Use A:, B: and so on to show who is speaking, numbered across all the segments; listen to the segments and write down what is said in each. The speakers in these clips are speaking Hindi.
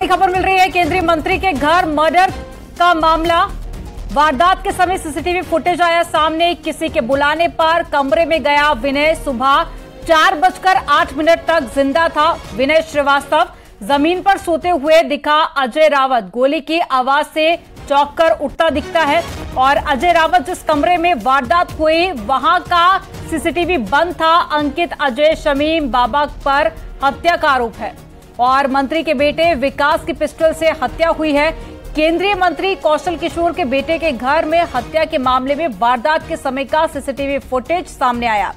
A: बड़ी खबर मिल रही है। केंद्रीय मंत्री के घर मर्डर का मामला। वारदात के समय सीसीटीवी फुटेज आया सामने। किसी के बुलाने पर कमरे में गया विनय। सुबह 4:08 तक जिंदा था विनय श्रीवास्तव। जमीन पर सोते हुए दिखा अजय रावत। गोली की आवाज से चौंककर उठता दिखता है। और अजय रावत जिस कमरे में वारदात हुई वहां का सीसीटीवी बंद था। अंकित अजय शमीम बाबा पर हत्या का आरोप है और मंत्री के बेटे विकास की पिस्टल से हत्या हुई है। केंद्रीय मंत्री कौशल किशोर के बेटे के घर में हत्या के मामले में वारदात के समय का सीसीटीवी फुटेज सामने आया।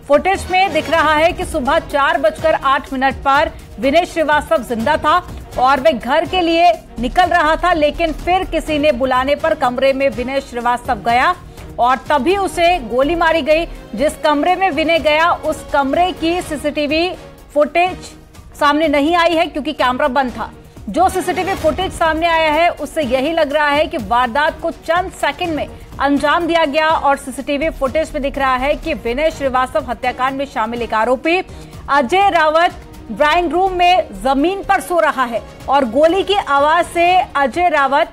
A: फुटेज में दिख रहा है कि सुबह 4:08 पर विनय श्रीवास्तव जिंदा था और वे घर के लिए निकल रहा था, लेकिन फिर किसी ने बुलाने पर कमरे में विनय श्रीवास्तव गया और तभी उसे गोली मारी गई। जिस कमरे में विनय गया उस कमरे की सीसीटीवी फुटेज सामने नहीं आई है क्योंकि कैमरा बंद था। जो सीसीटीवी फुटेज सामने आया है उससे यही लग रहा है कि वारदात को चंद सेकंड में अंजाम दिया गया। और सीसीटीवी फुटेज में दिख रहा है कि विनय श्रीवास्तव हत्याकांड में शामिल एक आरोपी अजय रावत ड्राइंग रूम में जमीन पर सो रहा है और गोली की आवाज से अजय रावत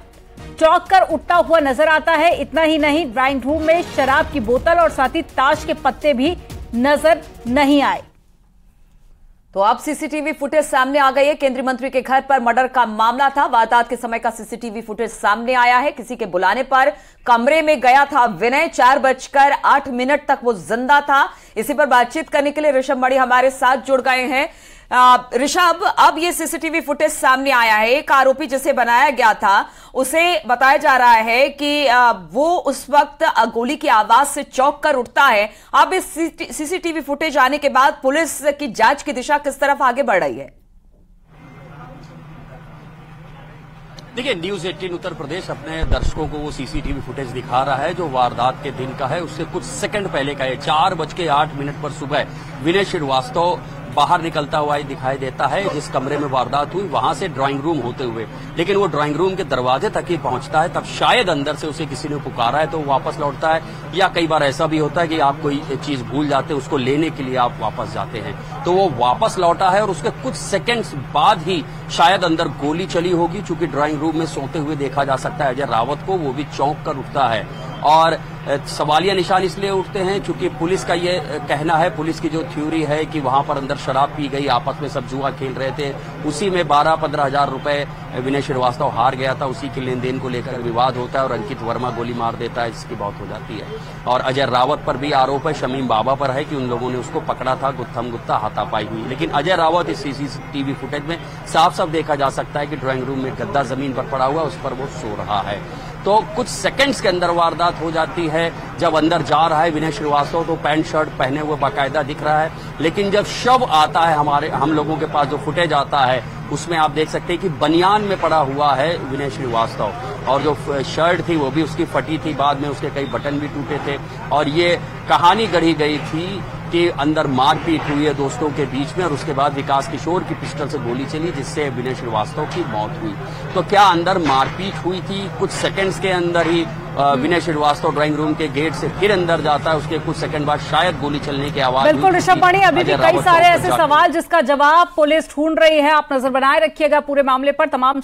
A: चौंक कर उठता हुआ नजर आता है। इतना ही नहीं, ड्राइंग रूम में शराब की बोतल और साथ ही ताश के पत्ते भी नजर नहीं आए।
B: तो अब सीसीटीवी फुटेज सामने आ गई है। केंद्रीय मंत्री के घर पर मर्डर का मामला था। वारदात के समय का सीसीटीवी फुटेज सामने आया है। किसी के बुलाने पर कमरे में गया था विनय। 4:08 तक वो जिंदा था। इसी पर बातचीत करने के लिए ऋषभ मणि हमारे साथ जुड़ गए हैं। ऋषभ, अब ये सीसीटीवी फुटेज सामने आया है। एक आरोपी जिसे बनाया गया था उसे बताया जा रहा है कि वो उस वक्त गोली की आवाज से चौंक कर उठता है। अब इस सीसीटीवी फुटेज आने के बाद पुलिस की जांच की दिशा किस तरफ आगे बढ़ रही है?
C: देखिए, न्यूज 18 उत्तर प्रदेश अपने दर्शकों को वो सीसीटीवी फुटेज दिखा रहा है जो वारदात के दिन का है। उससे कुछ सेकंड पहले का है। 4:08 पर सुबह विनय श्रीवास्तव बाहर निकलता हुआ दिखाई देता है जिस कमरे में वारदात हुई वहां से ड्राइंग रूम होते हुए। लेकिन वो ड्राइंग रूम के दरवाजे तक ही पहुंचता है, तब शायद अंदर से उसे किसी ने पुकारा है तो वो वापस लौटता है। या कई बार ऐसा भी होता है कि आप कोई चीज भूल जाते हैं, उसको लेने के लिए आप वापस जाते हैं, तो वो वापस लौटा है और उसके कुछ सेकेंड्स बाद ही शायद अंदर गोली चली होगी। चूंकि ड्राइंग रूम में सोते हुए देखा जा सकता है अजय रावत को, वो भी चौंक कर उठता है। और सवालिया निशान इसलिए उठते हैं क्योंकि पुलिस का ये कहना है, पुलिस की जो थ्योरी है कि वहां पर अंदर शराब पी गई, आपस में सब जुआ खेल रहे थे, उसी में 12-15 हजार रुपए विनय श्रीवास्तव हार गया था। उसी के लेन देन को लेकर विवाद होता है और अंकित वर्मा गोली मार देता है जिसकी बात हो जाती है। और अजय रावत पर भी आरोप है, शमीम बाबा पर है कि उन लोगों ने उसको पकड़ा था, गुत्थम गुत्ता हाथापाई हुई। लेकिन अजय रावत इस सीसीटीवी फुटेज में साफ साफ देखा जा सकता है कि ड्राइंग रूम में गद्दा जमीन पर पड़ा हुआ, उस पर वो सो रहा है। तो कुछ सेकंड्स के अंदर वारदात हो जाती है। जब अंदर जा रहा है विनय श्रीवास्तव तो पैंट शर्ट पहने हुए बाकायदा दिख रहा है, लेकिन जब शव आता है हम लोगों के पास जो फुटेज आता है उसमें आप देख सकते हैं कि बनियान में पड़ा हुआ है विनय श्रीवास्तव और जो शर्ट थी वो भी उसकी फटी थी, बाद में उसके कई बटन भी टूटे थे। और ये कहानी गढ़ी गई थी कि अंदर मारपीट हुई है दोस्तों के बीच में और उसके बाद विकास किशोर की पिस्टल से गोली चली जिससे विनय श्रीवास्तव की मौत हुई। तो क्या अंदर मारपीट हुई थी? कुछ सेकंड्स के अंदर ही विनय श्रीवास्तव ड्राइंग रूम के गेट से फिर अंदर जाता है, उसके कुछ सेकंड बाद शायद गोली चलने की आवाज।
A: बिल्कुल ऋषभ मणि, अभी भी कई सारे ऐसे सवाल जिसका जवाब पुलिस ढूंढ रही है। आप नजर बनाए रखिएगा पूरे मामले पर। तमाम